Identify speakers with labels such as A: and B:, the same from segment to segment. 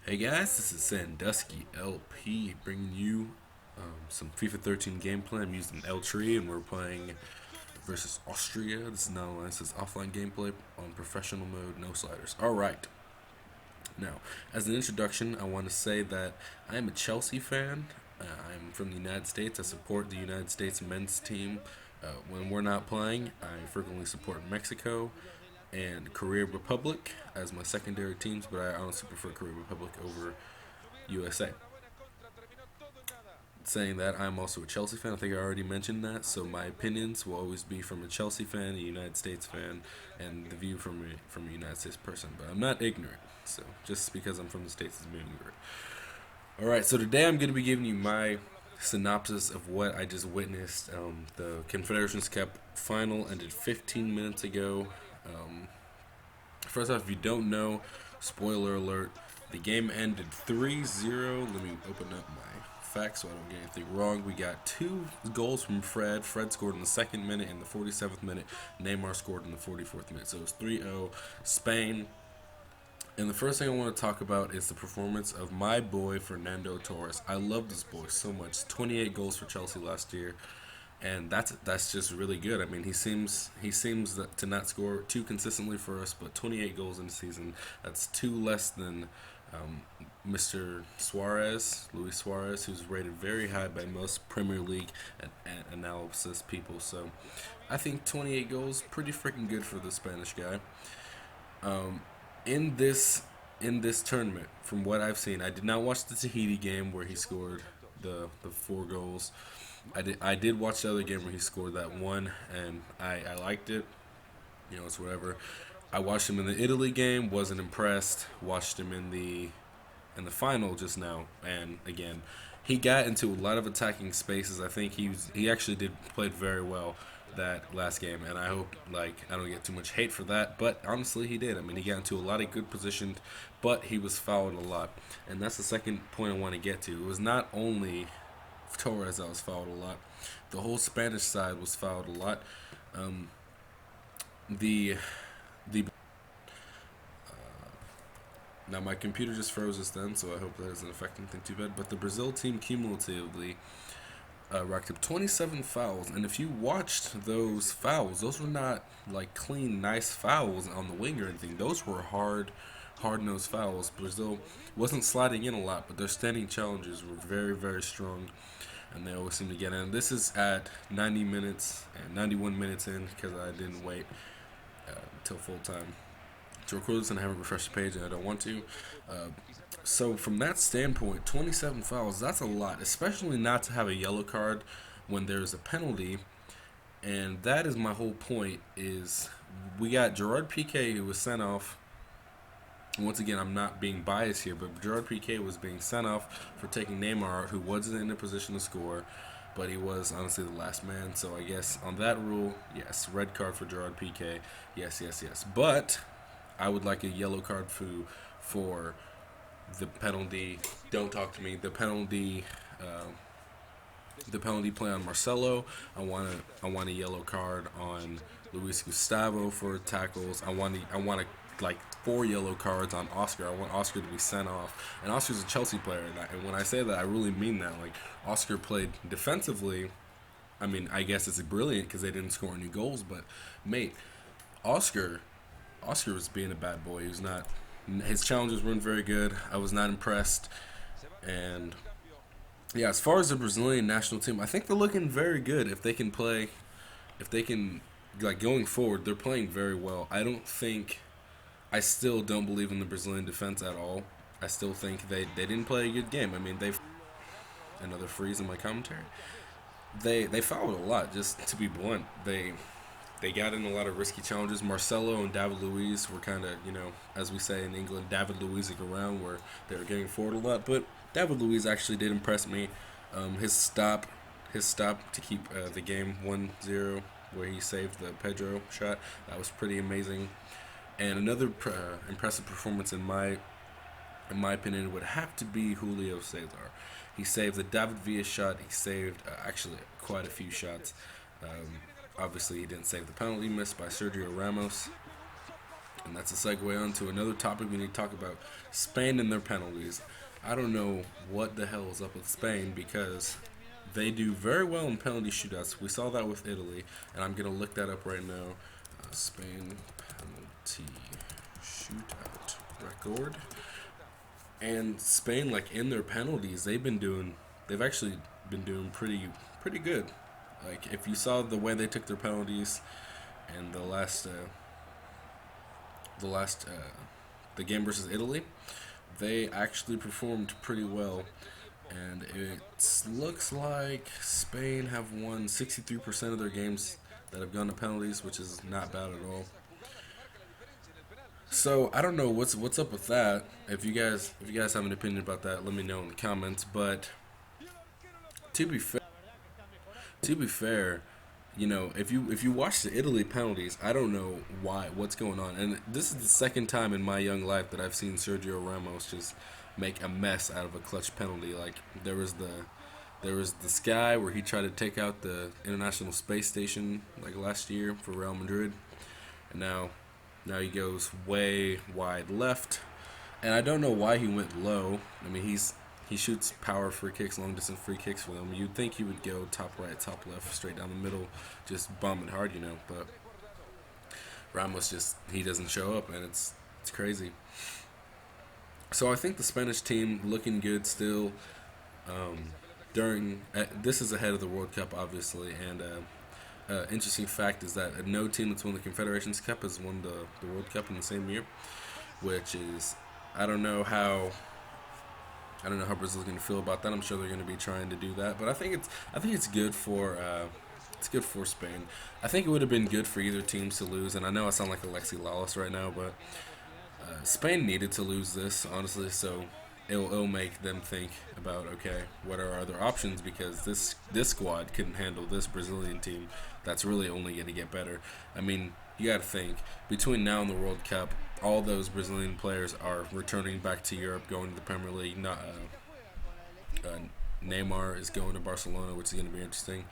A: Hey guys, this is Sandusky LP bringing you some FIFA 13 gameplay. I'm using L Tree and we're playing versus Austria. This is not online, this is offline gameplay on professional mode, no sliders. Alright, now as an introduction, I want to say that I am a Chelsea fan. I'm from the United States. I support the United States men's team. When we're not playing, I frequently support Mexico and Korea Republic as my secondary teams, but I honestly prefer Korea Republic over USA. Saying that, I'm also a Chelsea fan. I think I already mentioned that. So my opinions will always be from a Chelsea fan, a United States fan, and the view from a United States person. But I'm not ignorant. So just because I'm from the States doesn't mean I'm ignorant. All right. So today I'm going to be giving you my synopsis of what I just witnessed. The Confederations Cup final ended 15 minutes ago. First off, if you don't know, spoiler alert, the game ended 3-0. Let me open up my facts so I don't get anything wrong. We got two goals from Fred. Fred scored in the second minute and the 47th minute. Neymar scored in the 44th minute. So it was 3-0 Spain. And the first thing I want to talk about is the performance of my boy Fernando Torres. I love this boy so much. 28 goals for Chelsea last year, and that's just really good. I mean, he seems to not score too consistently for us, but 28 goals in the season, that's two less than Mr. Suarez, Luis Suarez, who's rated very high by most Premier League analysis people. So I think 28 goals pretty freaking good for the Spanish guy. Um, in this tournament, from what I've seen, I did not watch the Tahiti game where he scored the four goals. I did watch the other game where he scored that one, and I liked it. It's whatever. I watched him in the Italy game, wasn't impressed. Watched him in the final just now, and again, he got into a lot of attacking spaces. I think he actually did played very well that last game, and I hope I don't get too much hate for that. But honestly, he did. I mean, he got into a lot of good positions, but he was fouled a lot, and that's the second point I want to get to. It was not only Torres that was fouled a lot; the whole Spanish side was fouled a lot. Um, the the Now my computer just froze just then, so I hope that doesn't affect anything too bad. But the Brazil team cumulatively racked up 27 fouls, and if you watched those fouls, those were not like clean, nice fouls on the wing or anything. Those were hard-nosed fouls. Brazil wasn't sliding in a lot, but their standing challenges were very, very strong, and they always seem to get in. This is at 90 minutes and 91 minutes in because I didn't wait until full time to record this, and I haven't refreshed the page, and I don't want to. Uh, so from that standpoint, 27 fouls, that's a lot, especially not to have a yellow card when there's a penalty. And that is my whole point is we got Gerard Piqué who was sent off. Once again, I'm not being biased here, but Gerard Piqué was being sent off for taking Neymar, who wasn't in a position to score, but he was honestly the last man. So I guess on that rule, yes, red card for Gerard Piqué. Yes, yes, yes. But I would like a yellow card for the penalty. Don't talk to me. The penalty play on Marcelo. I want a yellow card on Luis Gustavo for tackles. I want like 4 yellow cards on Oscar. I want Oscar to be sent off. And Oscar's a Chelsea player, and when I say that, I really mean that. Like Oscar played defensively. I mean, I guess it's brilliant because they didn't score any goals, but mate, Oscar Oscar was being a bad boy. He was not. His challenges weren't very good. I was not impressed. And yeah, as far as the Brazilian national team, I think they're looking very good. If they can play, if they can, like going forward, they're playing very well. I still don't believe in the Brazilian defense at all. I still think they didn't play a good game. I mean, another freeze in my commentary. They fouled a lot. Just to be blunt, they got in a lot of risky challenges. Marcelo and David Luiz were kind of, as we say in England, David Luizing around where they were getting forward a lot. But David Luiz actually did impress me. His stop to keep the game 1-0, where he saved the Pedro shot, that was pretty amazing. And another impressive performance in my opinion would have to be Julio Cesar. He saved the David Villa shot. He saved actually quite a few shots. Obviously, he didn't save the penalty missed by Sergio Ramos. And that's a segue on to another topic we need to talk about: Spain and their penalties. I don't know what the hell is up with Spain because they do very well in penalty shootouts. We saw that with Italy, and I'm gonna look that up right now. Spain penalty shootout record. And Spain, like in their penalties, they've actually been doing pretty good. Like if you saw the way they took their penalties in the game versus Italy, they actually performed pretty well. And it looks like Spain have won 63% of their games that have gone to penalties, which is not bad at all. So I don't know what's up with that. If you guys have an opinion about that, let me know in the comments. But to be fair, to be fair, if you watch the Italy penalties, I don't know what's going on. And this is the second time in my young life that I've seen Sergio Ramos just make a mess out of a clutch penalty. Like there was this guy where he tried to take out the International Space Station like last year for Real Madrid, and now he goes way wide left, and I don't know why he went low. I mean, he shoots power free kicks, long distance free kicks for them. You'd think he would go top right, top left, straight down the middle, just bomb it hard, But Ramos he doesn't show up, and it's crazy. So I think the Spanish team looking good still. This is ahead of the World Cup, obviously, and interesting fact is that no team that's won the Confederations Cup has won the World Cup in the same year, which is I don't know how Brazil's going to feel about that. I'm sure they're going to be trying to do that, but I think it's good for Spain. I think it would have been good for either team to lose, and I know I sound like Alexi Lalas right now, but Spain needed to lose this, honestly, so it'll make them think about, okay, what are our other options, because this squad couldn't handle this Brazilian team that's really only going to get better. I mean, you got to think, between now and the World Cup, all those Brazilian players are returning back to Europe, going to the Premier League. Neymar is going to Barcelona, which is going to be interesting.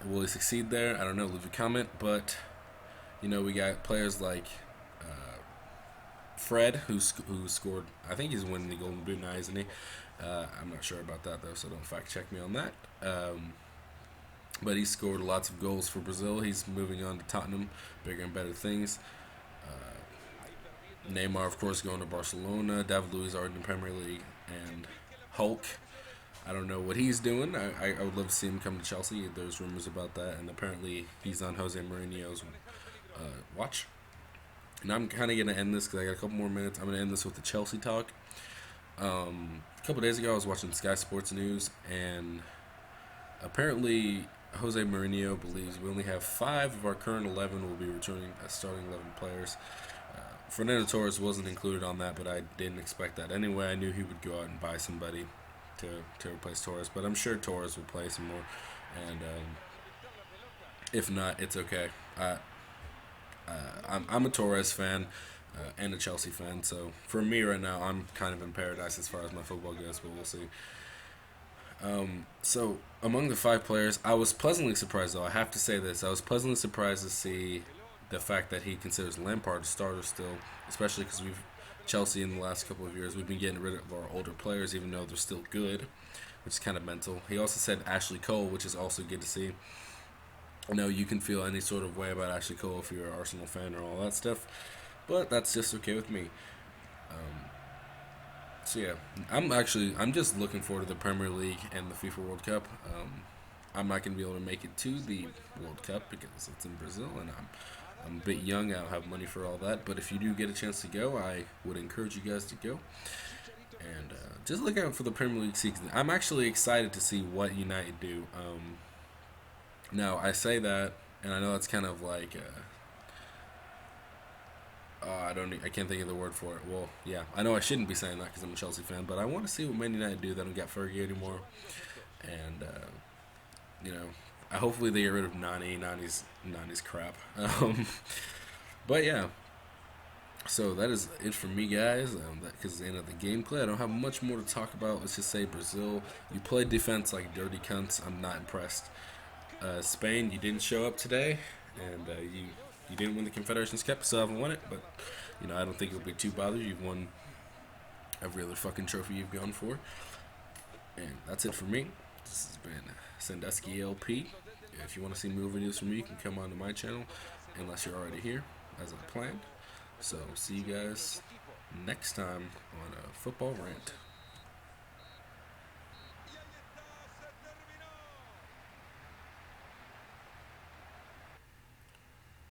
A: Will he succeed there? I don't know. Leave a comment. But, we got players like Fred, who scored. I think he's winning the Golden Boot now, isn't he? I'm not sure about that, though, so don't fact check me on that. But he scored lots of goals for Brazil. He's moving on to Tottenham, bigger and better things. Neymar, of course, going to Barcelona. David Luiz already in the Premier League. And Hulk, I don't know what he's doing. I would love to see him come to Chelsea. There's rumors about that. And apparently he's on Jose Mourinho's watch. And I'm kind of going to end this because I got a couple more minutes. I'm going to end this with the Chelsea talk. A couple days ago, I was watching Sky Sports News, and apparently Jose Mourinho believes we only have 5 of our current 11 will be returning as starting 11 players. Fernando Torres wasn't included on that, but I didn't expect that anyway. I knew he would go out and buy somebody to replace Torres, but I'm sure Torres will play some more, and if not, it's okay. I'm a Torres fan and a Chelsea fan, so for me right now, I'm kind of in paradise as far as my football goes, but we'll see. So among the 5 players, I was pleasantly surprised, though. I have to say this: I was pleasantly surprised to see the fact that he considers Lampard a starter still, especially because Chelsea in the last couple of years, we've been getting rid of our older players, even though they're still good, which is kind of mental. He also said Ashley Cole, which is also good to see. I know you can feel any sort of way about Ashley Cole if you're an Arsenal fan or all that stuff, but that's just okay with me. So yeah, I'm just looking forward to the Premier League and the FIFA World Cup. I'm not going to be able to make it to the World Cup because it's in Brazil, and I'm a bit young. I don't have money for all that, but if you do get a chance to go, I would encourage you guys to go. And just look out for the Premier League season. I'm actually excited to see what United do. Now, I say that, and I know that's kind of like, I can't think of the word for it. Well, yeah, I know I shouldn't be saying that because I'm a Chelsea fan, but I want to see what Man United do. They don't got Fergie anymore, and hopefully they get rid of Nani's crap. But yeah, so that is it for me, guys. Because it's the end of the gameplay. I don't have much more to talk about. Let's just say Brazil, you played defense like dirty cunts. I'm not impressed. Spain, you didn't show up today, and You didn't win the Confederations Cup, still haven't won it, but you know I don't think you'll be too bothered. You've won every other fucking trophy you've gone for, and that's it for me. This has been Sandusky LP. If you want to see more videos from me, you can come onto my channel, unless you're already here, as I planned. So see you guys next time on a football rant.